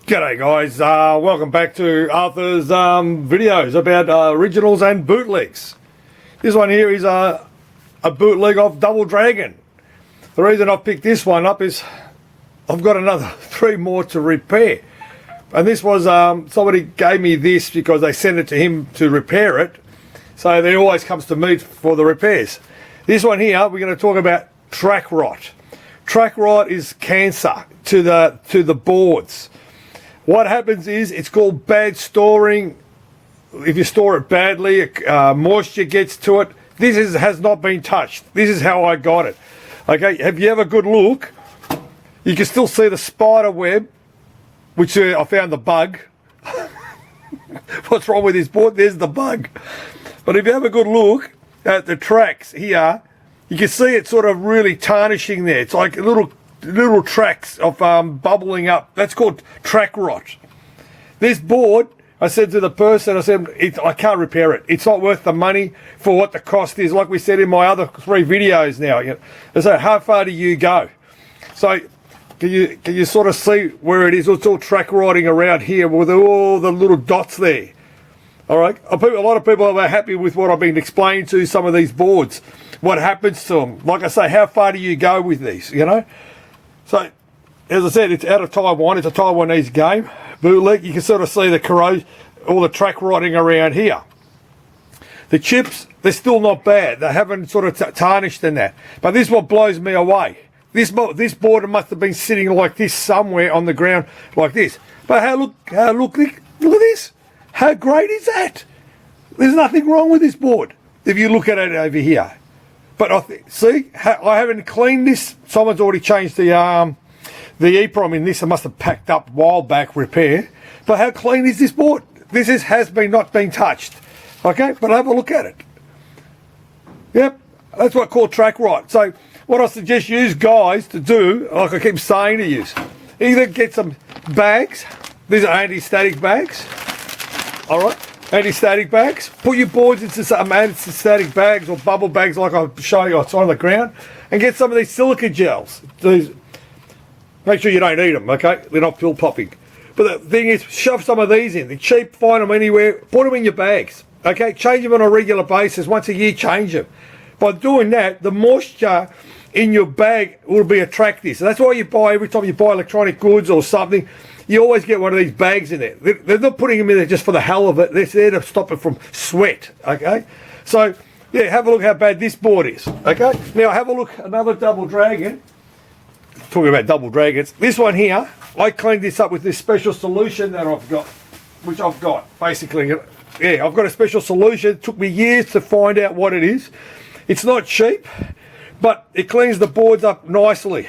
G'day guys, welcome back to Arthur's videos about originals and bootlegs. This one here is a bootleg of Double Dragon. The reason I've picked this one up is I've got another 3 more to repair. And this was, somebody gave me this because they sent it to him to repair it. So he always comes to me for the repairs. This one here, we're going to talk about track rot. Track rot is cancer to the boards. What happens is it's called bad storing. If you store it badly, moisture gets to it. This has not been touched. This is how I got it. Okay, have you ever a good look? You can still see the spider web, which I found the bug. What's wrong with this board? There's the bug. But if you have a good look at the tracks here, you can see it sort of really tarnishing there. It's like little tracks of bubbling up. That's called track rot. This board, I said to the person, I can't repair it. It's not worth the money for what the cost is. Like we said in my other 3 videos now. I said, how far do you go? So can you sort of see where it is? It's all track rotting around here with all the little dots there. All right. A lot of people are happy with what I've been explaining to some of these boards. What happens to them? Like I say, how far do you go with these? You know. So, as I said, it's out of Taiwan. It's a Taiwanese game. Bootleg. You can sort of see the corrosion, all the track rotting around here. The chips, they're still not bad. They haven't sort of tarnished in that. But this is what blows me away. This board must have been sitting like this somewhere on the ground, like this. But look at this. How great is that? There's nothing wrong with this board if you look at it over here. But I haven't cleaned this. Someone's already changed the EEPROM in this. I must have packed up a while back repair. But how clean is this board? This has not been touched. Okay, but have a look at it. Yep, that's what I call track rot. So what I suggest you guys to do, like I keep saying to you, either get some bags. These are anti-static bags. All right. Anti-static bags. Put your boards into some anti-static bags or bubble bags like I'll show you. It's on the ground. And get some of these silica gels. Make sure you don't eat them, okay? They're not pill popping. But the thing is, shove some of these in. They're cheap, find them anywhere. Put them in your bags, okay? Change them on a regular basis. Once a year, change them. By doing that, the moisture in your bag will be attractive. So that's why you buy, every time you buy electronic goods or something, you always get one of these bags in there. They're not putting them in there just for the hell of it. They're there to stop it from sweat, okay? So, yeah, have a look how bad this board is, okay? Now, have a look, another Double Dragon. Talking about Double Dragons. This one here, I cleaned this up with this special solution that I've got, which I've got, basically. Yeah, I've got a special solution. It took me years to find out what it is. It's not cheap, but it cleans the boards up nicely.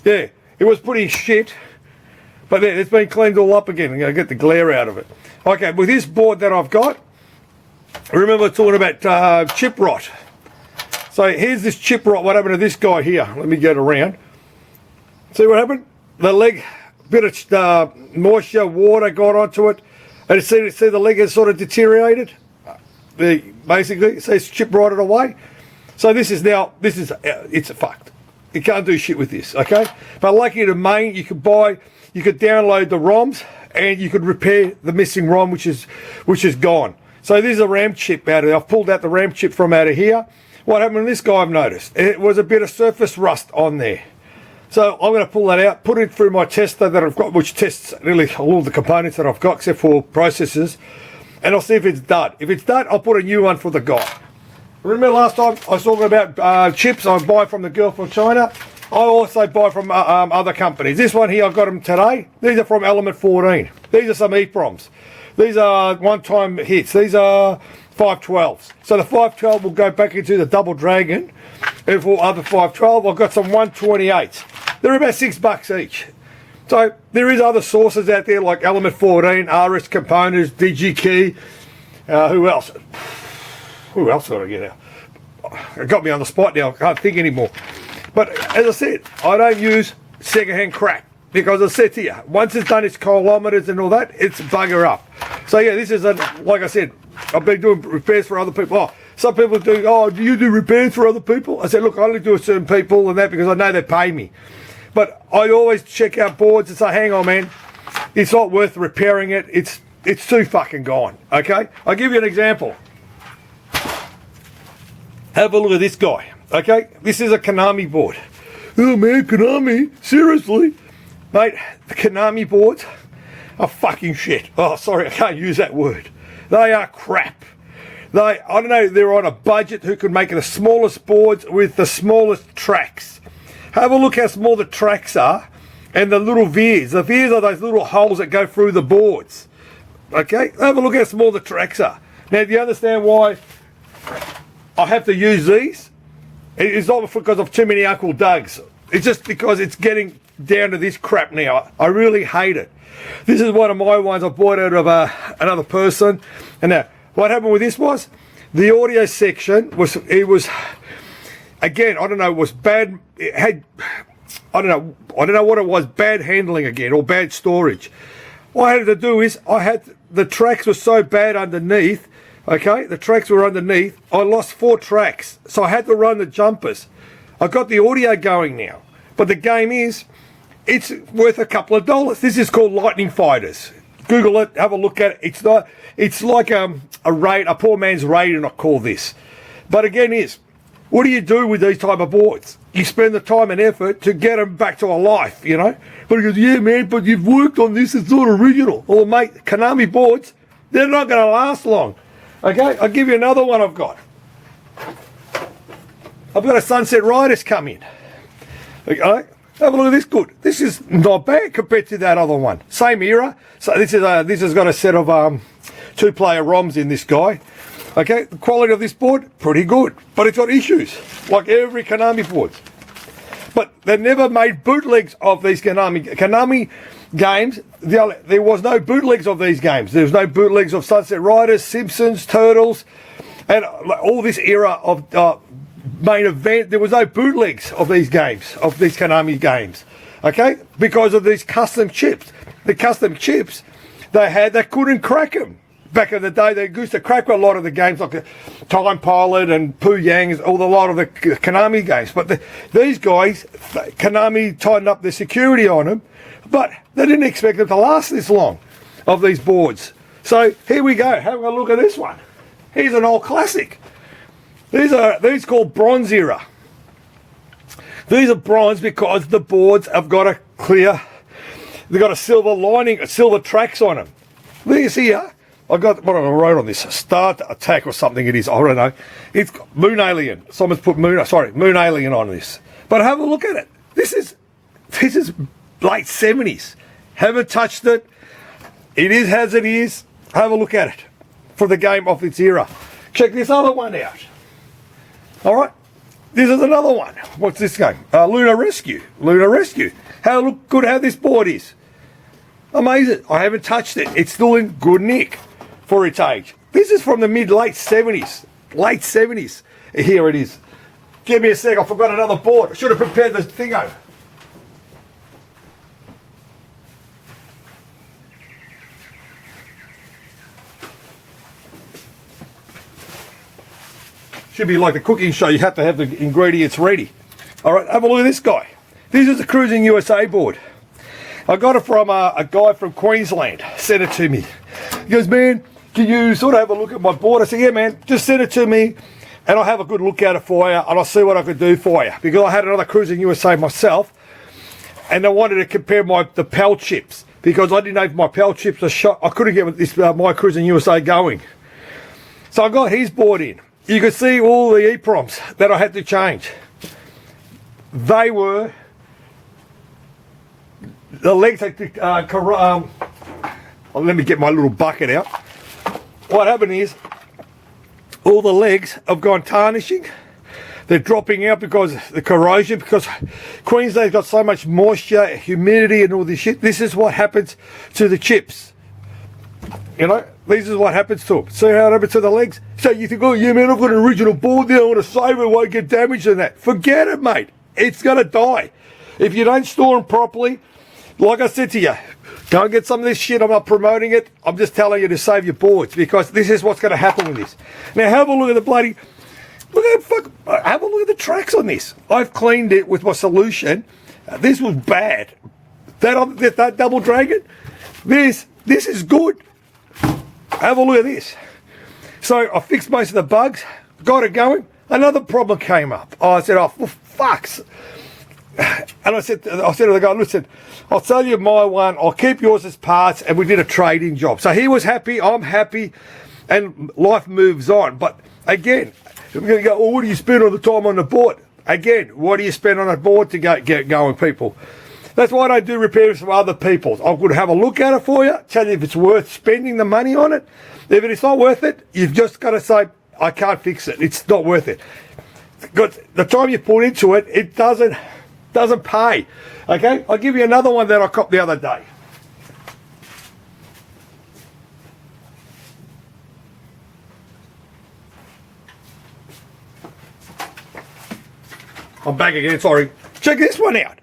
Yeah, it was pretty shit. But it's been cleaned all up again. I'm going to get the glare out of it. Okay, with this board that I've got, remember talking about chip rot. So here's this chip rot. What happened to this guy here? Let me get around. See what happened? The leg, bit of moisture, water got onto it. And see the leg has sort of deteriorated. Basically, so it's chip rotted away. So this is it's fucked. You can't do shit with this, okay? But like in the main, you could download the ROMs and you could repair the missing ROM, which is gone. So this is a RAM chip out of there. I've pulled out the RAM chip from out of here. What happened to this guy I've noticed? It was a bit of surface rust on there. So I'm going to pull that out, put it through my tester that I've got, which tests really all the components that I've got except for processors. And I'll see if it's dud. If it's dud, I'll put a new one for the guy. Remember last time I was talking about chips I buy from the girl from China? I also buy from other companies. This one here, I got them today. These are from Element 14. These are some EEPROMs. These are one-time hits. These are 512s. So the 512 will go back into the Double Dragon. And for other 512, I've got some 128s. They're about $6 each. So there is other sources out there like Element 14, RS Components, DigiKey. Who else? Who else did I get out? It got me on the spot now. I can't think anymore. But as I said, I don't use secondhand crap because I said to you, once it's done its kilometres and all that, it's bugger up. So yeah, this is like I said, I've been doing repairs for other people. Oh, some people do. Oh, do you do repairs for other people? I said, look, I only do it certain people and that because I know they pay me. But I always check out boards and say, hang on, man, It's not worth repairing it. It's too fucking gone, okay? I'll give you an example. Have a look at this guy, okay? This is a Konami board. Oh man, Konami? Seriously? Mate, the Konami boards are fucking shit. Oh, sorry, I can't use that word. They are crap. I don't know, they're on a budget who could make the smallest boards with the smallest tracks. Have a look how small the tracks are and the little veers. The veers are those little holes that go through the boards. Okay, have a look how small the tracks are. Now, do you understand why I have to use these? It's not because of too many Uncle Dougs. It's just because it's getting down to this crap now. I really hate it. This is one of my ones I bought out of another person. And now, what happened with this was, the audio section was again, I don't know, it was bad. It had, I don't know what it was, bad handling again, or bad storage. What I had to do is, the tracks were so bad underneath, okay, the tracks were underneath, I lost 4 tracks, so I had to run the jumpers. I got the audio going now, but the game is, it's worth a couple of dollars. This is called Lightning Fighters. Google it, have a look at it. It's like a poor man's raid, I call this. But again what do you do with these type of boards? You spend the time and effort to get them back to a life, you know? But he goes, yeah man, but you've worked on this, it's not original. Well mate, Konami boards, they're not going to last long. Okay, I'll give you another one I've got. I've got a Sunset Riders come in. Okay, have a look at this. Good. This is not bad compared to that other one. Same era. So this has got a set of 2-player ROMs in this guy. Okay, the quality of this board, pretty good. But it's got issues, like every Konami board. But they never made bootlegs of these Konami games. There was no bootlegs of these games. There was no bootlegs of Sunset Riders, Simpsons, Turtles, and all this era of main event. There was no bootlegs of these games, of these Konami games, okay? Because of these custom chips. The custom chips they couldn't crack them. Back in the day, they used to crack a lot of the games, like Time Pilot and Poo Yang's, a lot of the Konami games. But these guys, Konami tightened up the security on them, but they didn't expect them to last this long, of these boards. So here we go. Have a look at this one. Here's an old classic. These called Bronze Era. These are bronze because the boards have got a clear, they've got a silver lining, silver tracks on them. These here, I got what I wrote on this, Start Attack or something it is, I don't know. It's Moon Alien. Someone's put Moon Alien on this. But have a look at it. This is late 70s. Haven't touched it. It is as it is. Have a look at it for the game of its era. Check this other one out. All right, this is another one. What's this game? Lunar Rescue. Lunar Rescue. Look good how this board is. Amazing. I haven't touched it. It's still in good nick for its age. This is from the late 70s. Late 70s. Here it is. Give me a sec. I forgot another board. I should have prepared this thing over. Should be like the cooking show, you have to have the ingredients ready. All right, have a look at this guy. This is a Cruising USA board. I got it from a guy from Queensland, sent it to me. He goes, man, can you sort of have a look at my board? I said, yeah, man, just send it to me and I'll have a good look at it for you and I'll see what I can do for you. Because I had another Cruising USA myself and I wanted to compare the PAL chips because I didn't know if my PAL chips are shot. I couldn't get this my Cruising USA going. So I got his board in. You could see all the EEPROMs that I had to change. They were the legs. Let me get my little bucket out. What happened is all the legs have gone tarnishing. They're dropping out because of the corrosion. Because Queensland's got so much moisture, humidity, and all this shit. This is what happens to the chips. You know, this is what happens to them. See how it happens to the legs? So you think, oh yeah man, I've got an original board there, I want to save it, won't get damaged in that. Forget it, mate. It's going to die. If you don't store them properly, like I said to you, go and get some of this shit. I'm not promoting it. I'm just telling you to save your boards because this is what's going to happen with this. Now have a look at the bloody, have a look at the tracks on this. I've cleaned it with my solution. This was bad. That Double Dragon, This is good. Have a look at this. So I fixed most of the bugs, got it going. Another problem came up. I said, oh, for fucks. And I said to the guy, listen, I'll sell you my one, I'll keep yours as parts, and we did a trading job. So he was happy, I'm happy, and life moves on. But again, we're going to go, well, what do you spend all the time on the board? Again, what do you spend on a board to get going, people? That's why I don't do repairs for other people. I would have a look at it for you, tell you if it's worth spending the money on it. If it's not worth it, you've just got to say, I can't fix it. It's not worth it. Because the time you put into it, it doesn't pay. Okay? I'll give you another one that I copped the other day. I'm back again, sorry. Check this one out.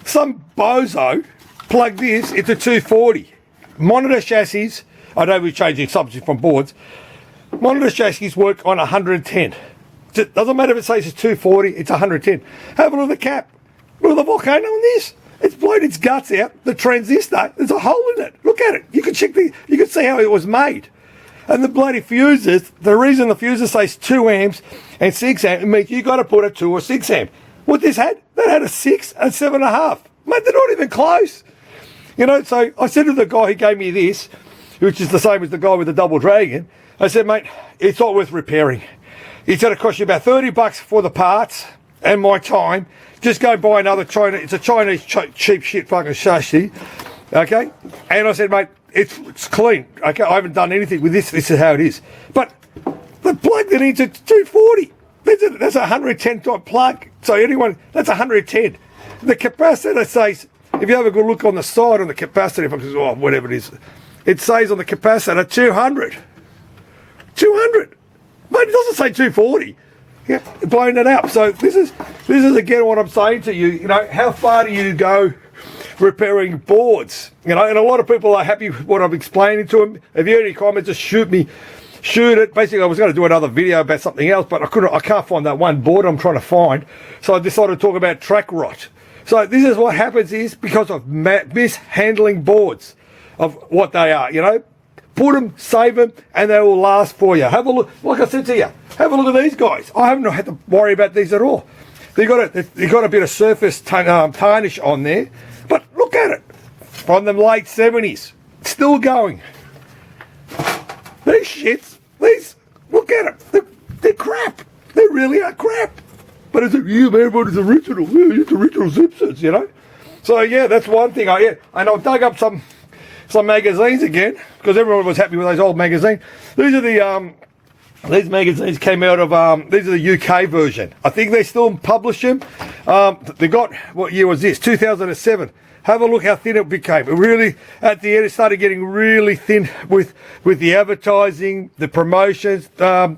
Some bozo plugged this into 240. Monitor chassis, I know we're changing subject from boards. Monitor chassis work on 110. It doesn't matter if it says it's 240, it's 110. Have a look at the cap. Look at the volcano on this. It's blown its guts out. The transistor, there's a hole in it. Look at it. You can see how it was made. And the bloody fuses, the reason the fuses says 2 amps and 6 amps, it means you got to put a 2 or 6 amp. What this had? That had a 6 and 7.5. Mate, they're not even close. You know, so I said to the guy who gave me this, which is the same as the guy with the double dragon, I said, mate, it's not worth repairing. It's going to cost you about $30 for the parts and my time. Just go buy another China. It's a Chinese cheap shit fucking chassis. Okay? And I said, mate, it's clean. Okay? I haven't done anything with this. This is how it is. But they plugged it into 240. That's a 110 type plug. So anyone, that's 110. The capacitor says, if you have a good look on the side on the capacitor, oh, whatever it is, it says on the capacitor 200. 200. Mate, it doesn't say 240. Yeah, blowing it up. So this is again what I'm saying to you. You know, how far do you go repairing boards? You know, and a lot of people are happy with what I'm explaining to them. If you have any comments, just shoot it. Basically, I was going to do another video about something else, but I can't find that one board I'm trying to find. So I decided to talk about track rot. So this is what happens is because of mishandling boards of what they are, you know. Put them, save them, and they will last for you. Have a look. Like I said to you, have a look at these guys. I haven't had to worry about these at all. They got a bit of surface tarnish on there, but look at it. From the late 70s, still going. These shits, look at them. They're crap. They really are crap. But it's everybody's original. Yeah, it's original Simpsons, you know. So yeah, that's one thing. And I dug up some magazines again because everyone was happy with those old magazines. These are these magazines came out of these are the UK version. I think they still publish them. They got, what year was this? 2007. Have a look how thin it became. It really, at the end, it started getting really thin with the advertising, the promotions.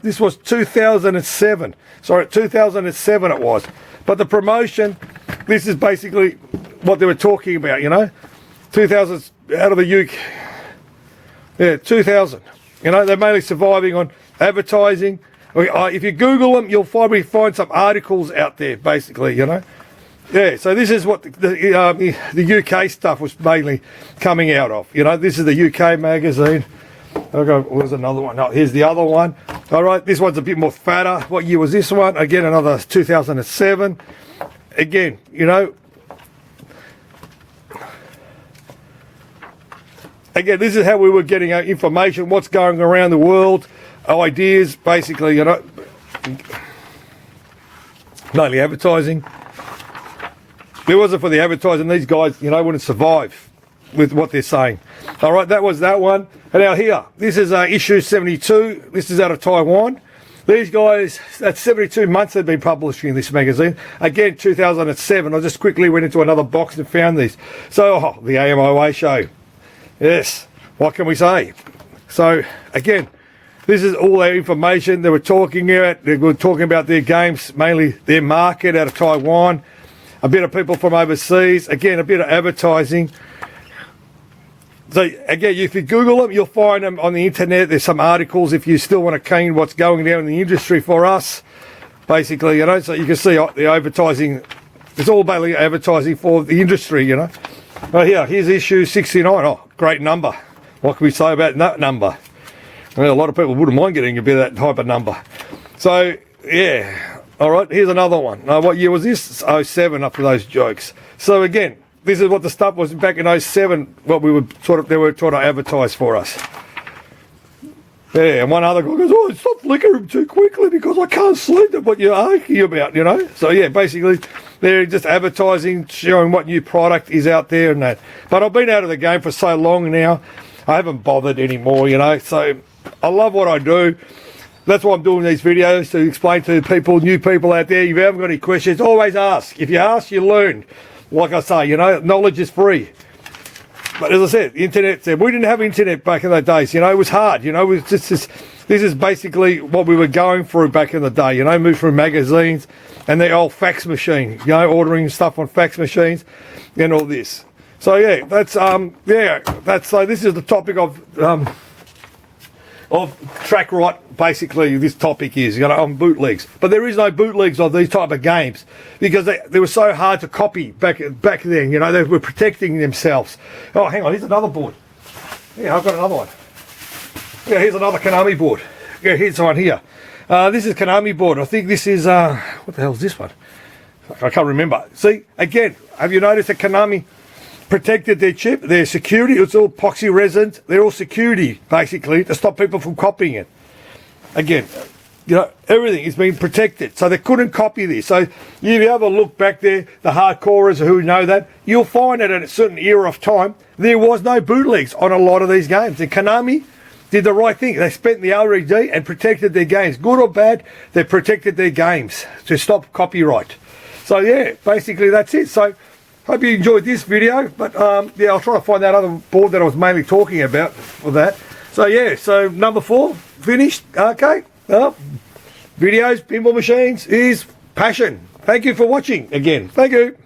This was 2007. Sorry, 2007 it was. But the promotion, this is basically what they were talking about, you know. 2000 out of the UK. Yeah, 2000. You know, they're mainly surviving on advertising. If you Google them, you'll probably find some articles out there, basically, you know. Yeah, so this is what the UK stuff was mainly coming out of. You know, this is the UK magazine. There's another one. Oh, here's the other one. All right, this one's a bit more fatter. What year was this one? Again, another 2007. Again, you know. Again, this is how we were getting our information, what's going around the world, ideas, basically, you know. Mainly advertising. If it wasn't for the advertising, these guys, you know, wouldn't survive with what they're saying. All right, that was that one. And now here, this is issue 72. This is out of Taiwan. These guys, that's 72 months they've been publishing this magazine. Again, 2007. I just quickly went into another box and found these. So, the AMOA show. Yes, what can we say? So, again, this is all their information they were talking about. They were talking about their games, mainly their market out of Taiwan. A bit of people from overseas. Again, a bit of advertising. So, again, if you Google them, you'll find them on the internet. There's some articles if you still want to keen what's going down in the industry for us. Basically, you know, so you can see the advertising. It's all basically advertising for the industry, you know. Oh, here's issue 69. Oh, great number. What can we say about that number? Well, a lot of people wouldn't mind getting a bit of that type of number. So, yeah. All right, here's another one. What year was this? 07, up to those jokes. So, again, this is what the stuff was back in 07, what we were they were trying to advertise for us. Yeah, and one other guy goes, oh, stop flickering too quickly because I can't see what you're arguing about, you know. So, yeah, basically, they're just advertising, showing what new product is out there and that. But I've been out of the game for so long now, I haven't bothered anymore, you know. So, I love what I do. That's why I'm doing these videos, to explain to people, new people out there, if you haven't got any questions, always ask. If you ask, you learn. Like I say, you know, knowledge is free. But as I said, the internet, we didn't have internet back in the days, you know, it was hard, you know, it was just this is basically what we were going through back in the day, you know, moved through magazines and the old fax machine, you know, ordering stuff on fax machines and all this. So yeah, so this is the topic of track right, basically this topic is, you know, on bootlegs. But there is no bootlegs of these type of games because they were so hard to copy back then, you know, they were protecting themselves. Oh, hang on, here's another board. Yeah, I've got another one. Yeah, here's another Konami board. Yeah, here's one here. This is Konami board. I think this is, what the hell is this one? I can't remember. See, again, have you noticed that Konami protected their chip, their security? It's all epoxy resin. They're all security, basically, to stop people from copying it. Again, you know, everything is being protected, so they couldn't copy this. So if you have a look back there, the hardcorers who know that, you'll find that at a certain era of time, there was no bootlegs on a lot of these games. And Konami did the right thing. They spent the R&D and protected their games. Good or bad, they protected their games to stop copyright. So yeah, basically that's it. So hope you enjoyed this video, but yeah, I'll try to find that other board that I was mainly talking about for that. So yeah, so number 4, finished. Okay, videos, pinball machines is passion. Thank you for watching again. Thank you.